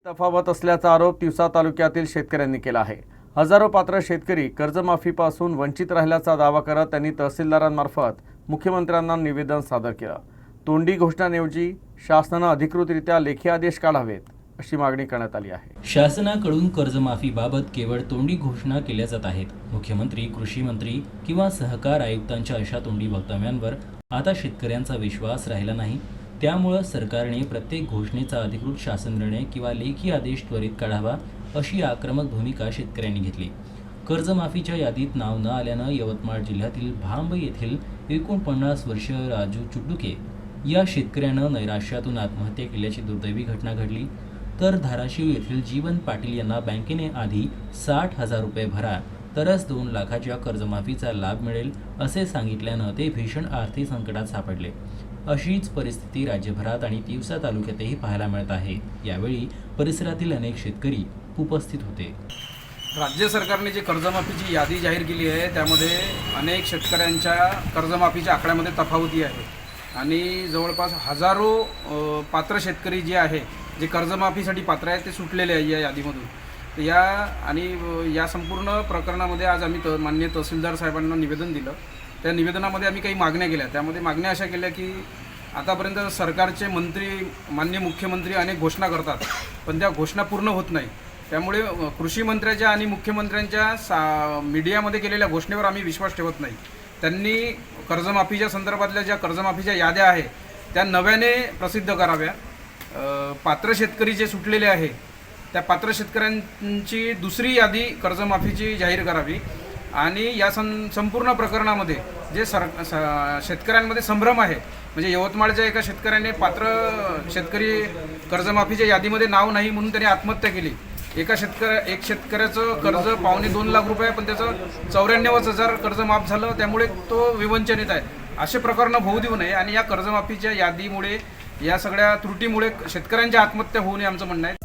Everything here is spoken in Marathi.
तफावत असल्याचा आरोप तिवसा तालुक्यातील शेतकऱ्यांनी केला आहे। हजारो पात्र शेतकरी कर्जमाफीपासून वंचित राहिल्याचा दावा करत त्यांनी तहसीलदारांमार्फत मुख्यमंत्र्यांना निवेदन सादर केलं। तोंडी घोषणांऐवजी शासनाने अधिकृतरित्या लेखी आदेश काढावेत अशी मागणी करण्यात आली आहे। शासनाकडून कर्जमाफीबाबत केवळ तोंडी घोषणा केल्या जात आहेत। मुख्यमंत्री, कृषी मंत्री किंवा सहकार आयुक्तांच्या अशा तोंडी वक्तव्यांवर आता शेतकऱ्यांचा विश्वास राहिला नाही। त्यामुळे सरकारने प्रत्येक घोषणेचा अधिकृत शासन निर्णय किंवा लेखी आदेश त्वरित काढावा अशी आक्रमक भूमिका शेतकऱ्यांनी घेतली। कर्जमाफीच्या यादीत नाव न आल्यानं यवतमाळ जिल्ह्यातील भांब येथील 49 वर्षीय राजू चुडुके या शेतकऱ्यानं नैराश्यातून आत्महत्या केल्याची दुर्दैवी घटना घडली। तर धाराशिव येथील जीवन पाटील यांना बँकेने आधी 60,000 रुपये भरा तरच 2 लाखाच्या कर्जमाफीचा लाभ मिळेल असे सांगितल्यानं ते भीषण आर्थिक संकटात सापडले। अशीच परिस्थिती राज्यभरात आणि तिवसा तालुक्यातही पाहायला मिळत आहे। यावेळी परिसरातील अनेक शेतकरी उपस्थित होते। राज्य सरकारने जी कर्जमाफीची यादी जाहीर केली आहे त्यामध्ये अनेक शेतकऱ्यांच्या कर्जमाफीच्या आकड्यामध्ये तफावती आहे आणि जवळपास हजारो पात्र शेतकरी जे आहे जे कर्जमाफीसाठी पात्र आहेत ते सुटलेले आहे या यादीमधून। तर या संपूर्ण प्रकरणामध्ये आज आम्ही माननीय तहसीलदार साहेबांना निवेदन दिलं। त्या निवेदनामध्ये आम्ही काही मागण्या केल्या। त्यामध्ये मागण्या अशा केल्या की आतापर्यंत सरकारचे मंत्री, माननीय मुख्यमंत्री अनेक घोषणा करतात पण त्या घोषणा पूर्ण होत नाही। त्यामुळे कृषी मंत्र्याच्या आणि मुख्यमंत्र्यांच्या मीडियामध्ये केलेल्या घोषणेवर आम्ही विश्वास ठेवत नाही। त्यांनी कर्जमाफीच्या संदर्भातल्या ज्या कर्जमाफीच्या याद्या आहे त्या नव्याने प्रसिद्ध कराव्या। पात्र शेतकरी जे सुटलेले आहे त्या पात्र शेतकऱ्यांची दुसरी यादी कर्जमाफीची जाहीर करावी आणि या संपूर्ण प्रकरणामध्ये जे शेतकऱ्यांमध्ये संभ्रम आहे, म्हणजे यवतमाळच्या एका शेतकऱ्याने पात्र शेतकरी कर्जमाफीच्या यादीमध्ये नाव नाही म्हणून त्याने आत्महत्या केली। एक शेतकऱ्याचं कर्ज 2.25 लाख रुपये पण त्याचं 94,000 कर्ज माफ झालं, त्यामुळे तो विवंचनित आहे। असे प्रकरणं होऊ देऊ नये आणि या कर्जमाफीच्या यादीमुळे, या सगळ्या त्रुटीमुळे शेतकऱ्यांच्या आत्महत्या होऊ नये आमचं म्हणणं आहे।